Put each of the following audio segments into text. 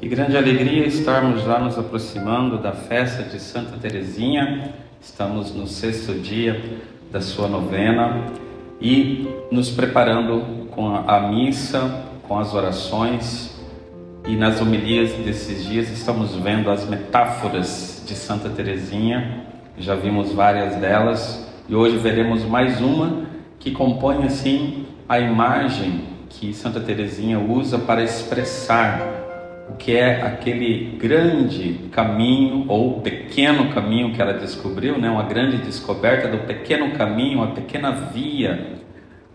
Que grande alegria estarmos já nos aproximando da festa de Santa Teresinha. Estamos no 6º dia da sua novena e nos preparando com a missa, com as orações, e nas homilias desses dias estamos vendo as metáforas de Santa Teresinha. Já vimos várias delas e hoje veremos mais uma que compõe assim a imagem que Santa Teresinha usa para expressar o que é aquele grande caminho ou pequeno caminho que ela descobriu, uma grande descoberta do pequeno caminho, a pequena via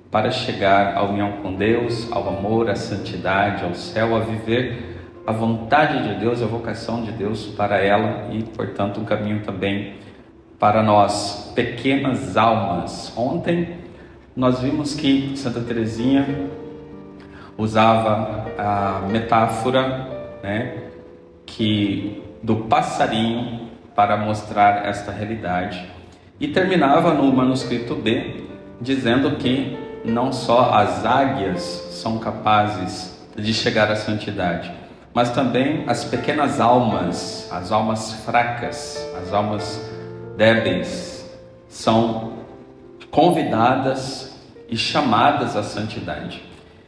para chegar à união com Deus, ao amor, à santidade, ao céu, a viver a vontade de Deus, a vocação de Deus para ela e, portanto, um caminho também para nós, pequenas almas. Ontem nós vimos que Santa Teresinha usava a metáfora do passarinho para mostrar esta realidade, e terminava no manuscrito B dizendo que não só as águias são capazes de chegar à santidade, mas também as pequenas almas, as almas fracas, as almas débeis são convidadas e chamadas à santidade.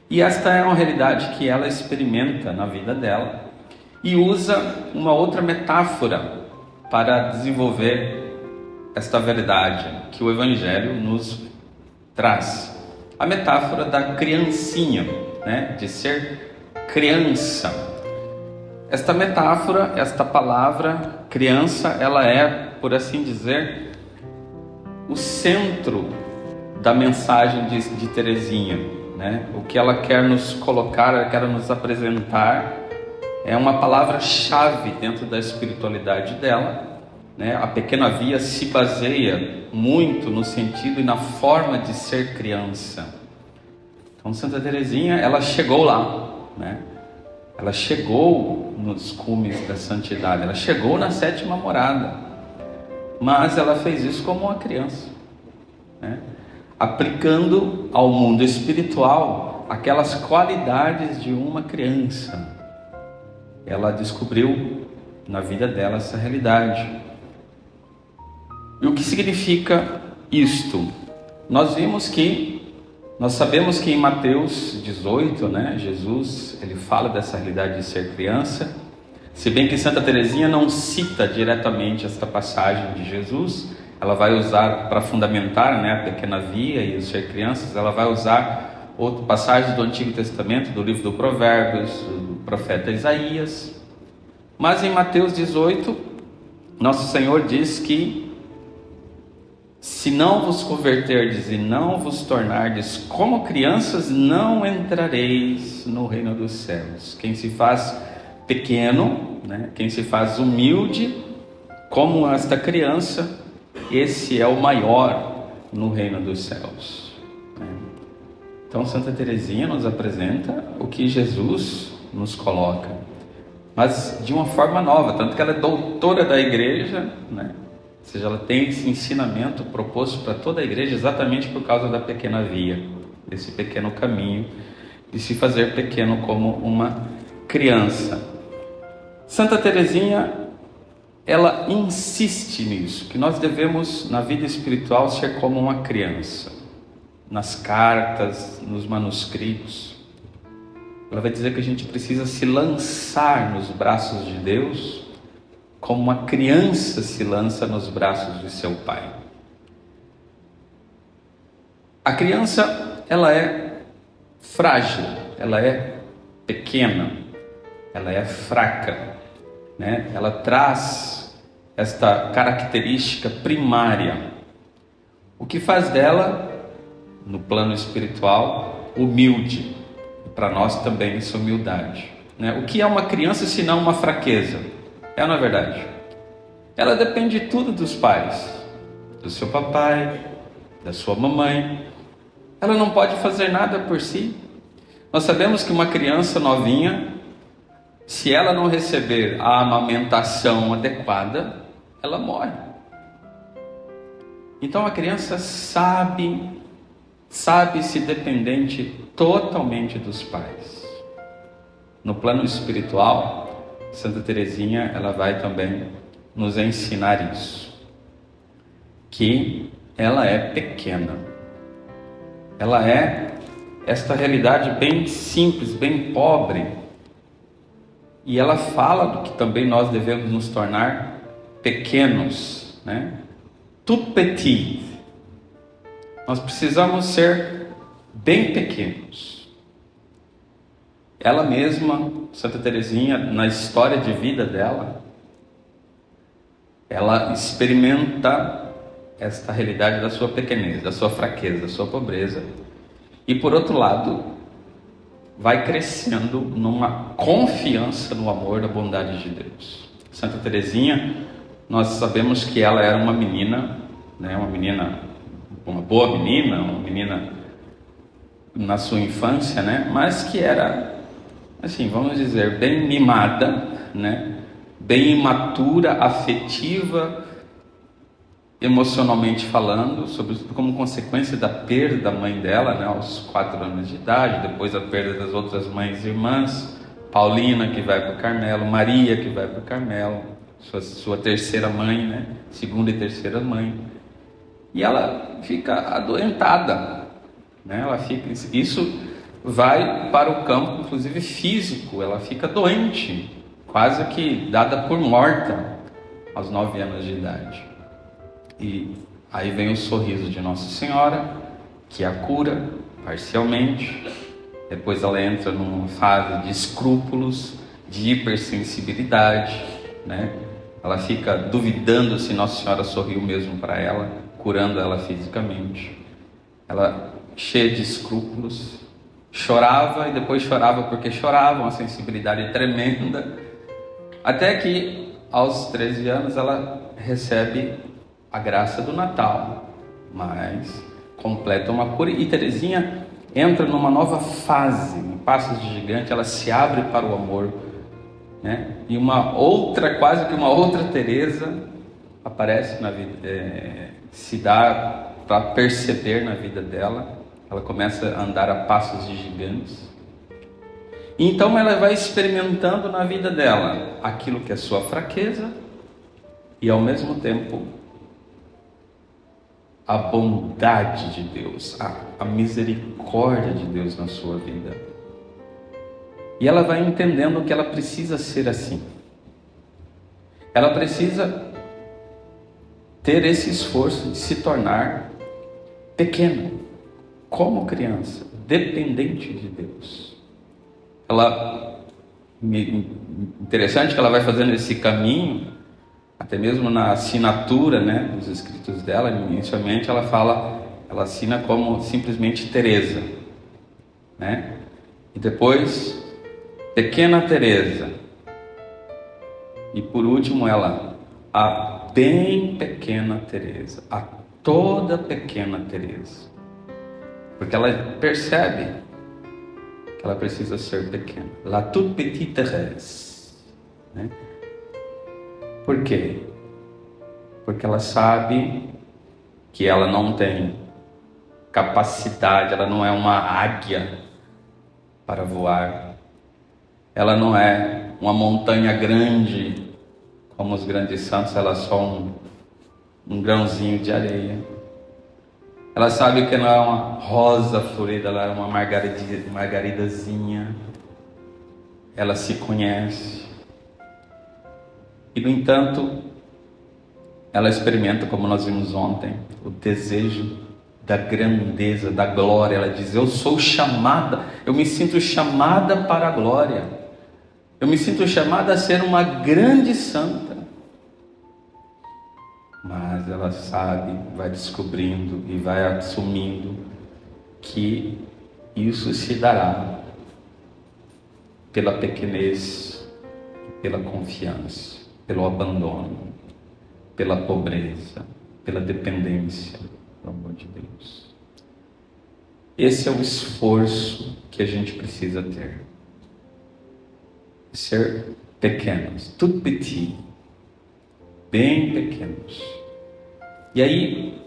E esta é uma realidade que ela experimenta na vida dela e usa uma outra metáfora para desenvolver esta verdade que o Evangelho nos traz. A metáfora da criancinha, de ser criança. Esta metáfora, esta palavra criança, ela é, por assim dizer, o centro da mensagem de Teresinha. O que ela quer nos colocar, ela quer nos apresentar, é uma palavra-chave dentro da espiritualidade dela. A pequena via se baseia muito no sentido e na forma de ser criança. Então Santa Teresinha, ela chegou lá, ela chegou nos cumes da santidade, ela chegou na 7ª morada, mas ela fez isso como uma criança, aplicando ao mundo espiritual aquelas qualidades de uma criança. Ela descobriu na vida dela essa realidade. E o que significa isto? Nós sabemos que em Mateus 18, Jesus ele fala dessa realidade de ser criança, se bem que Santa Teresinha não cita diretamente esta passagem de Jesus. Ela vai usar para fundamentar a pequena via e o ser crianças, ela vai usar outras passagens do Antigo Testamento, do livro do Provérbios, do profeta Isaías. Mas em Mateus 18, Nosso Senhor diz que se não vos converterdes e não vos tornardes como crianças, não entrareis no reino dos céus. Quem se faz pequeno, quem se faz humilde, como esta criança, esse é o maior no reino dos céus. Então Santa Teresinha nos apresenta o que Jesus nos coloca, mas de uma forma nova, tanto que ela é doutora da igreja, ou seja, ela tem esse ensinamento proposto para toda a igreja exatamente por causa da pequena via, desse pequeno caminho, de se fazer pequeno como uma criança. Santa Teresinha, ela insiste nisso, que nós devemos na vida espiritual ser como uma criança. Nas cartas, nos manuscritos, ela vai dizer que a gente precisa se lançar nos braços de Deus como uma criança se lança nos braços de seu pai. A criança, ela é frágil, ela é pequena, ela é fraca, ela traz esta característica primária, o que faz dela, no plano espiritual, humilde. Para nós também essa humildade. O que é uma criança se não uma fraqueza? É, na verdade. Ela depende de tudo dos pais, do seu papai, da sua mamãe. Ela não pode fazer nada por si. Nós sabemos que uma criança novinha, se ela não receber a amamentação adequada, ela morre. Então a criança sabe-se dependente totalmente dos pais. No plano espiritual, Santa Teresinha, ela vai também nos ensinar isso, que ela é pequena, ela é esta realidade bem simples, bem pobre, e ela fala do que também nós devemos nos tornar pequenos, né? Tout petit. Nós precisamos ser bem pequenos. Ela mesma, Santa Teresinha, na história de vida dela, ela experimenta esta realidade da sua pequenez, da sua fraqueza, da sua pobreza, e por outro lado, vai crescendo numa confiança no amor, na bondade de Deus. Santa Teresinha, nós sabemos que ela era uma menina, né, uma boa menina, uma menina na sua infância, né, mas que era, assim, vamos dizer, bem mimada, né, bem imatura, afetiva, emocionalmente falando, sobretudo como consequência da perda da mãe dela, né, aos 4 anos de idade, depois a perda das outras mães e irmãs, Paulina, que vai para o Carmelo, Maria, que vai para o Carmelo, sua terceira mãe, né, segunda e terceira mãe, e ela fica adoentada, né, isso vai para o campo, inclusive físico, ela fica doente, quase que dada por morta, aos 9 anos de idade. E aí vem o sorriso de Nossa Senhora, que a cura parcialmente. Depois ela entra numa fase de escrúpulos, de hipersensibilidade, né? Ela fica duvidando se Nossa Senhora sorriu mesmo para ela, curando ela fisicamente. Ela, cheia de escrúpulos, chorava e depois chorava porque chorava, uma sensibilidade tremenda, até que aos 13 anos ela recebe a graça do Natal, mas completa uma cura, e Teresinha entra numa nova fase, em passos de gigante, ela se abre para o amor, né? E quase que uma outra Teresa aparece na vida, se dá para perceber na vida dela, ela começa a andar a passos de gigantes, e então ela vai experimentando na vida dela aquilo que é sua fraqueza, e ao mesmo tempo a bondade de Deus, a misericórdia de Deus na sua vida. E ela vai entendendo que ela precisa ser assim. Ela precisa ter esse esforço de se tornar pequena, como criança, dependente de Deus. Interessante que ela vai fazendo esse caminho, até mesmo na assinatura, né, dos escritos dela. Inicialmente ela assina como simplesmente Teresa, né? E depois Pequena Teresa, e por último a bem pequena Teresa, a toda pequena Teresa, porque ela percebe que ela precisa ser pequena, la toute petite Thérèse, né? Por quê? Porque ela sabe que ela não tem capacidade, ela não é uma águia para voar, ela não é uma montanha grande, como os grandes santos, ela é só um grãozinho de areia. Ela sabe que não é uma rosa florida, ela é uma margaridazinha. Ela se conhece. E, no entanto, ela experimenta, como nós vimos ontem, o desejo da grandeza, da glória. Ela diz: eu sou chamada, eu me sinto chamada para a glória. Eu me sinto chamada a ser uma grande santa. Mas ela sabe, vai descobrindo e vai assumindo que isso se dará pela pequenez, pela confiança, pelo abandono, pela pobreza, pela dependência do amor de Deus. Esse é o esforço que a gente precisa ter. Ser pequenos, tout petit, bem pequenos. E aí,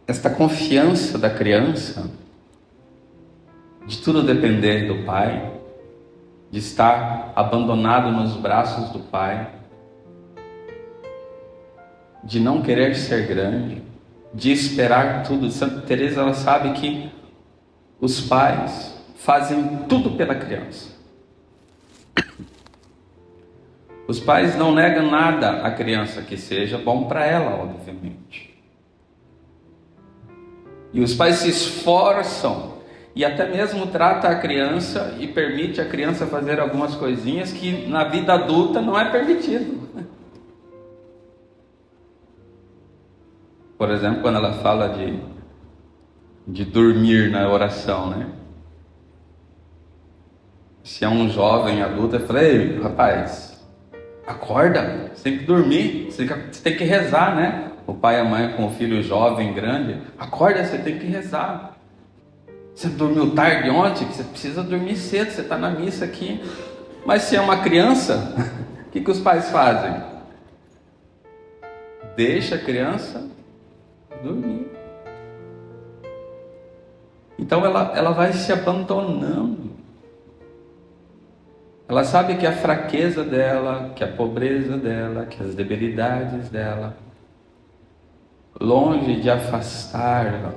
esta confiança da criança, de tudo depender do pai, de estar abandonado nos braços do Pai, de não querer ser grande, de esperar tudo. Santa Teresa, ela sabe que os pais fazem tudo pela criança. Os pais não negam nada à criança que seja bom para ela, obviamente. E os pais se esforçam e até mesmo trata a criança e permite a criança fazer algumas coisinhas que na vida adulta não é permitido. Por exemplo, quando ela fala de dormir na oração, né? Se é um jovem adulto, eu falei: rapaz, acorda, você tem que dormir, você tem que rezar, né? O pai e a mãe com o filho jovem, grande, acorda, você tem que rezar. Você dormiu tarde ontem, você precisa dormir cedo, você está na missa aqui. Mas se é uma criança, o que os pais fazem? Deixa a criança dormir. Então ela vai se abandonando. Ela sabe que a fraqueza dela, que a pobreza dela, que as debilidades dela, longe de afastar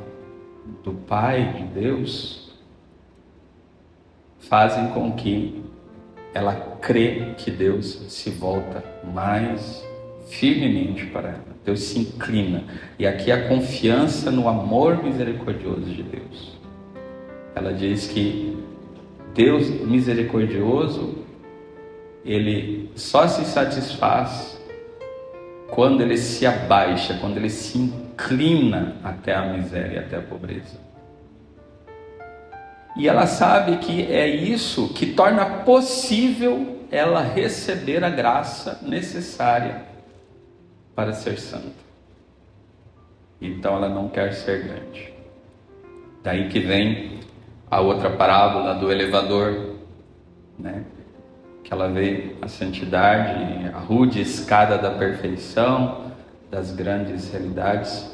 do Pai, de Deus, fazem com que ela crê que Deus se volta mais firmemente para ela. Deus se inclina. E aqui a confiança no amor misericordioso de Deus. Ela diz que Deus misericordioso, Ele só se satisfaz quando Ele se abaixa, quando Ele se inclina até a miséria, até a pobreza. E ela sabe que é isso que torna possível ela receber a graça necessária para ser santa. Então ela não quer ser grande. Daí que vem a outra parábola do elevador, né? Que ela vê a santidade, a rude escada da perfeição, das grandes realidades.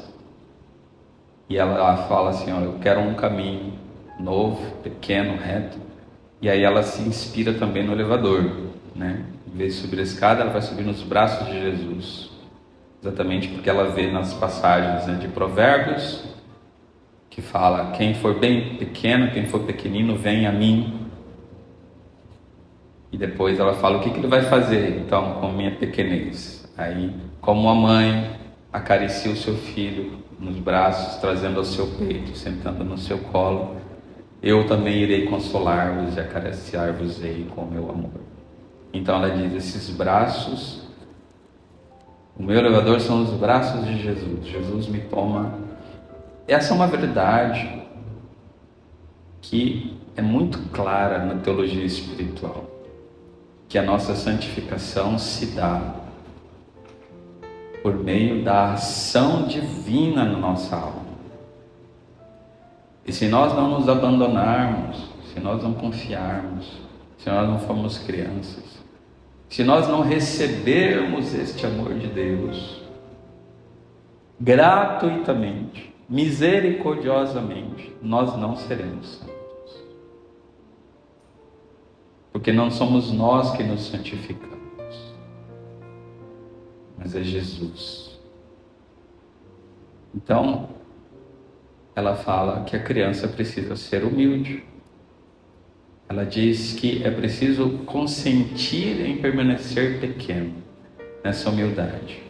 E ela fala assim: olha, eu quero um caminho novo, pequeno, reto. E aí ela se inspira também no elevador, né? Em vez de subir a escada, ela vai subir nos braços de Jesus. Exatamente porque ela vê nas passagens, né, de Provérbios, que fala: quem for bem pequeno, quem for pequenino, vem a mim. E depois ela fala: o que ele vai fazer então com minha pequenez? Aí, como a mãe acaricia o seu filho nos braços, trazendo ao seu peito, sentando no seu colo, eu também irei consolar-vos e acariciar-vos-ei com o meu amor. Então ela diz: esses braços, o meu elevador são os braços de Jesus. Jesus me toma. Essa é uma verdade que é muito clara na teologia espiritual, que a nossa santificação se dá por meio da ação divina na nossa alma. E se nós não nos abandonarmos, se nós não confiarmos, se nós não formos crianças, se nós não recebermos este amor de Deus gratuitamente, misericordiosamente, nós não seremos santos. Porque não somos nós que nos santificamos, mas é Jesus. Então, ela fala que a criança precisa ser humilde. Ela diz que é preciso consentir em permanecer pequeno, nessa humildade.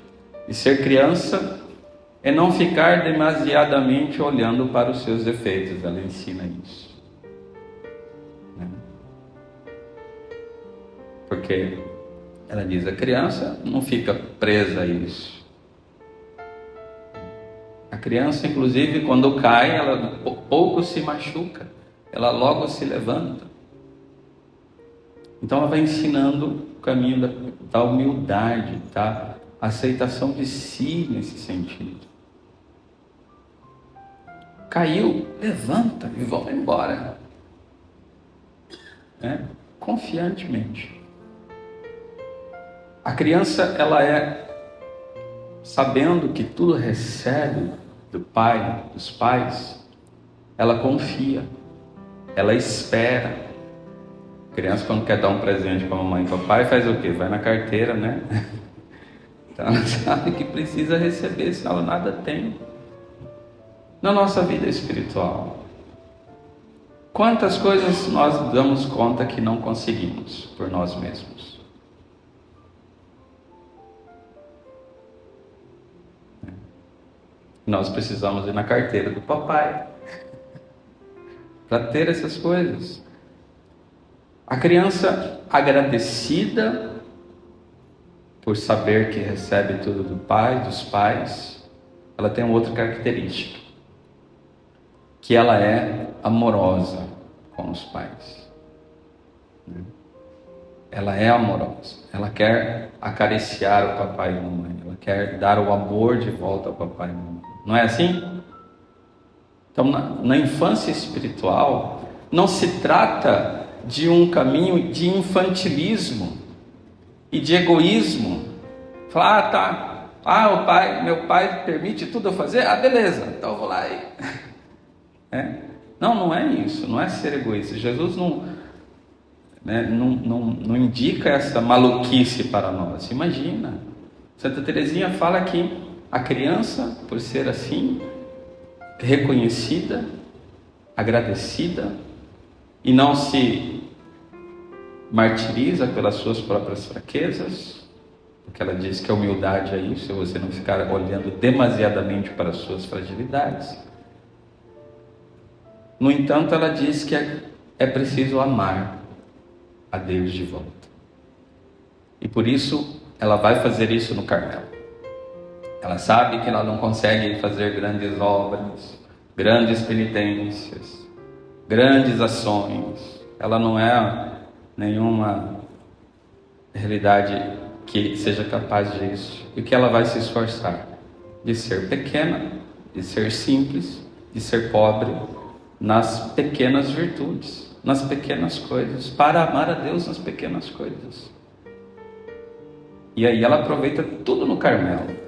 E ser criança é não ficar demasiadamente olhando para os seus defeitos. Ela ensina isso. Porque ela diz: a criança não fica presa a isso. A criança, inclusive, quando cai, ela pouco se machuca, ela logo se levanta. Então ela vai ensinando o caminho da humildade, da aceitação de si nesse sentido. Caiu, levanta e vamos embora, né? Confiantemente. A criança, ela é, sabendo que tudo recebe do Pai, dos pais, ela confia, ela espera, Criança, quando quer dar um presente para mamãe e papai, faz o quê? Vai na carteira, né? Então ela sabe que precisa receber, senão ela nada tem. Na nossa vida espiritual, quantas coisas nós damos conta que não conseguimos por nós mesmos? Nós precisamos ir na carteira do papai para ter essas coisas. A criança agradecida por saber que recebe tudo do pai, dos pais, ela tem uma outra característica, que ela é amorosa com os pais. Ela é amorosa, ela quer acariciar o papai e a mamãe, ela quer dar o amor de volta ao papai e a mamãe. Não é assim? Então, na infância espiritual, não se trata de um caminho de infantilismo e de egoísmo. Falar, meu pai permite tudo eu fazer? Beleza, então eu vou lá e... Não é isso, não é ser egoísta. Jesus não indica essa maluquice para nós. Imagina, Santa Teresinha fala que a criança, por ser assim, reconhecida, agradecida, e não se martiriza pelas suas próprias fraquezas, porque ela diz que a humildade é isso, é você não ficar olhando demasiadamente para as suas fragilidades. No entanto, ela diz que é preciso amar a Deus de volta. E por isso, ela vai fazer isso no Carmelo. Ela sabe que ela não consegue fazer grandes obras, grandes penitências, grandes ações. Ela não é nenhuma realidade que seja capaz disso. E que ela vai se esforçar de ser pequena, de ser simples, de ser pobre, nas pequenas virtudes, nas pequenas coisas, para amar a Deus nas pequenas coisas. E aí ela aproveita tudo no Carmelo,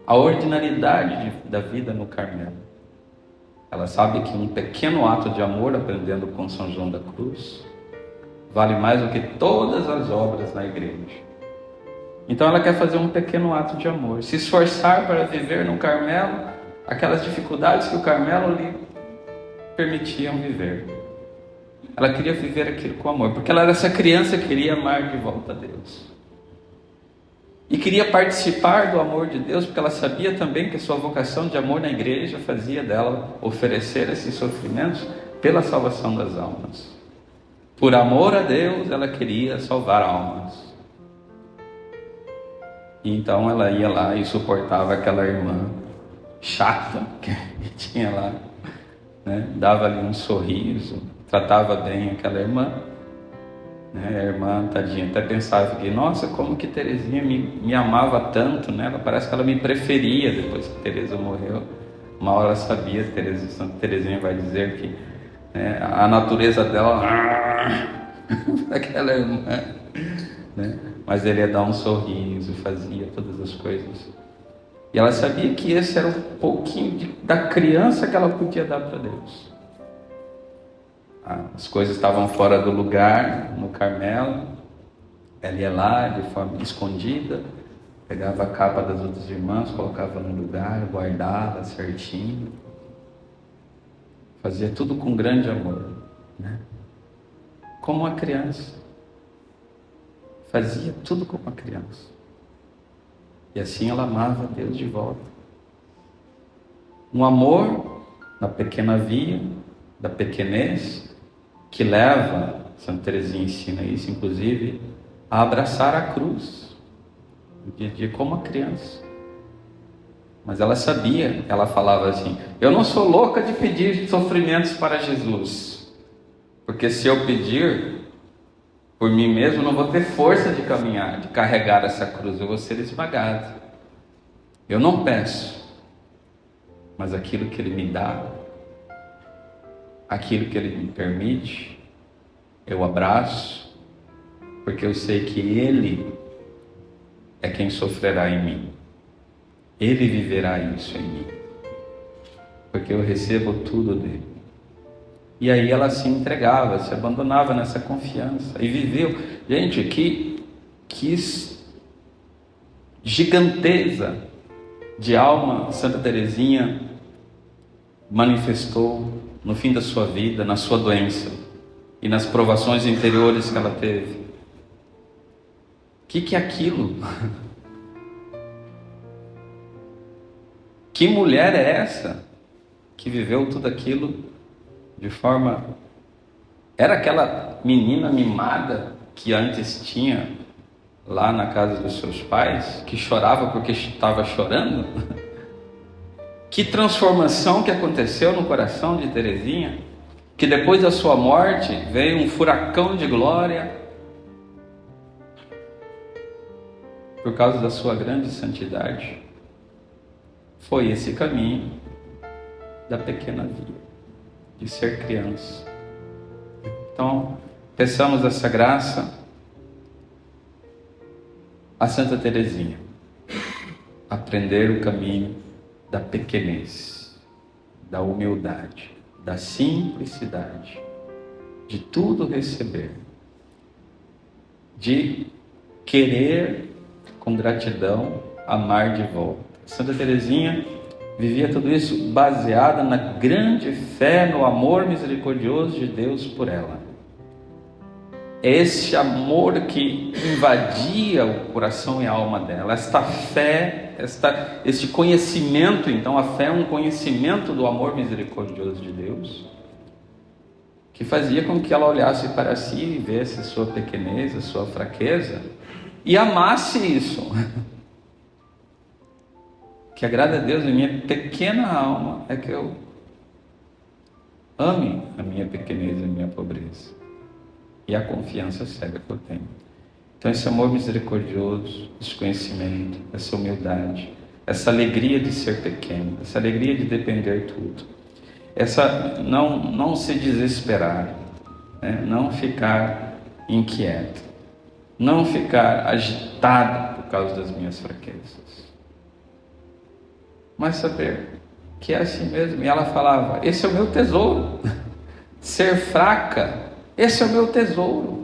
a ordinariedade da vida no Carmelo. Ela sabe que um pequeno ato de amor, aprendendo com São João da Cruz, vale mais do que todas as obras na igreja. Então ela quer fazer um pequeno ato de amor, se esforçar para viver no Carmelo aquelas dificuldades que o Carmelo lhe permitiam viver. Ela queria viver aquilo com amor, porque ela era essa criança que queria amar de volta a Deus. E queria participar do amor de Deus, porque ela sabia também que a sua vocação de amor na igreja fazia dela oferecer esses sofrimentos pela salvação das almas. Por amor a Deus, ela queria salvar almas. E então ela ia lá e suportava aquela irmã chata que tinha lá, né? Dava ali um sorriso, tratava bem aquela irmã. A irmã, tadinha, até pensava que, nossa, como que Teresinha me amava tanto, né? Parece que ela me preferia depois que Teresa morreu. Uma hora ela sabia, Santa Teresinha vai dizer que a natureza dela aquela irmã, né? Mas ele ia dar um sorriso, fazia todas as coisas. E ela sabia que esse era um pouquinho da criança que ela podia dar para Deus. As coisas estavam fora do lugar no Carmelo. Ela ia lá de forma escondida, pegava a capa das outras irmãs, colocava no lugar, guardava certinho. Fazia tudo com grande amor, né? Como uma criança. Fazia tudo como uma criança. E assim ela amava a Deus de volta. Um amor na pequena via, da pequenez, que leva, Santa Teresinha ensina isso, inclusive, a abraçar a cruz, de como a criança. Mas ela sabia, ela falava assim, eu não sou louca de pedir sofrimentos para Jesus, porque se eu pedir por mim mesmo, não vou ter força de caminhar, de carregar essa cruz, eu vou ser esmagado. Eu não peço, mas aquilo que Ele me dá, aquilo que Ele me permite, eu abraço, porque eu sei que Ele é quem sofrerá em mim. Ele viverá isso em mim, porque eu recebo tudo dele. E aí ela se entregava, se abandonava nessa confiança e viveu. Gente, que giganteza de alma Santa Teresinha manifestou no fim da sua vida, na sua doença e nas provações interiores que ela teve. O que é aquilo? Que mulher é essa que viveu tudo aquilo de forma... Era aquela menina mimada que antes tinha lá na casa dos seus pais, que chorava porque estava chorando? Que transformação que aconteceu no coração de Teresinha, que depois da sua morte veio um furacão de glória por causa da sua grande santidade. Foi esse caminho da pequena vida, de ser criança. Então, peçamos essa graça a Santa Teresinha, aprender o caminho da pequenez, da humildade, da simplicidade, de tudo receber, de querer com gratidão amar de volta. Santa Teresinha vivia tudo isso baseada na grande fé no amor misericordioso de Deus por ela. Esse amor que invadia o coração e a alma dela, esta fé, este conhecimento. Então a fé é um conhecimento do amor misericordioso de Deus, que fazia com que ela olhasse para si e visse a sua pequenez, a sua fraqueza, e amasse isso. Que agrada a Deus em minha pequena alma é que eu ame a minha pequenez e a minha pobreza e a confiança cega que eu tenho. Então esse amor misericordioso, esse conhecimento, essa humildade, essa alegria de ser pequeno, essa alegria de depender tudo, essa não se desesperar, né? Não ficar inquieto, não ficar agitado por causa das minhas fraquezas, mas saber que é assim mesmo. E ela falava: esse é o meu tesouro, ser fraca, esse é o meu tesouro.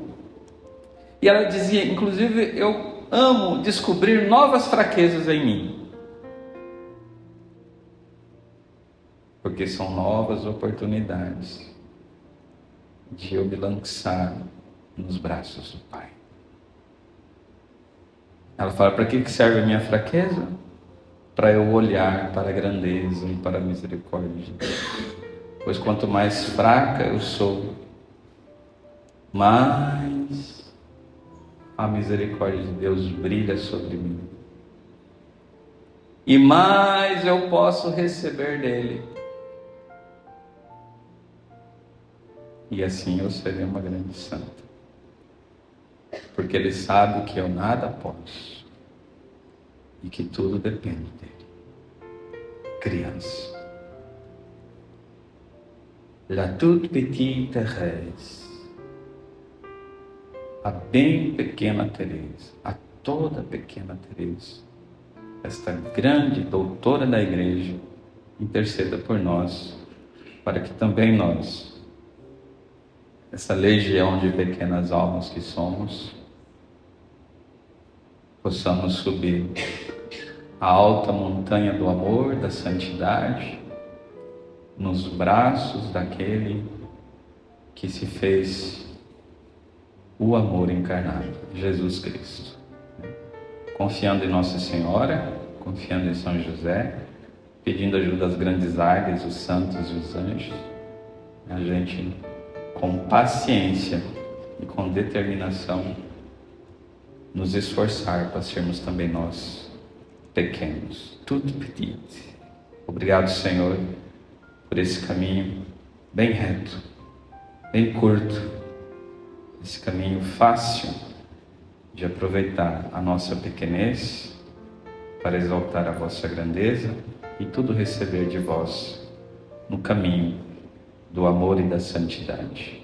E ela dizia, inclusive, eu amo descobrir novas fraquezas em mim, porque são novas oportunidades de eu me lançar nos braços do Pai. Ela fala: para que serve a minha fraqueza? Para eu olhar para a grandeza e para a misericórdia de Deus. Pois quanto mais fraca eu sou, mais a misericórdia de Deus brilha sobre mim, e mais eu posso receber dele, e assim eu serei uma grande santa, porque ele sabe que eu nada posso e que tudo depende dele. Criança, la toute petite Thérèse, a bem pequena Teresa, a toda pequena Teresa, esta grande doutora da igreja, interceda por nós, para que também nós, essa legião de pequenas almas que somos, possamos subir a alta montanha do amor, da santidade, nos braços daquele que se fez o amor encarnado, Jesus Cristo. Confiando em Nossa Senhora, confiando em São José, pedindo ajuda às grandes águias, os santos e os anjos, a gente, com paciência e com determinação, nos esforçar para sermos também nós pequenos, toute petite. Obrigado, Senhor, por esse caminho bem reto, bem curto, esse caminho fácil de aproveitar a nossa pequenez para exaltar a vossa grandeza e tudo receber de vós no caminho do amor e da santidade.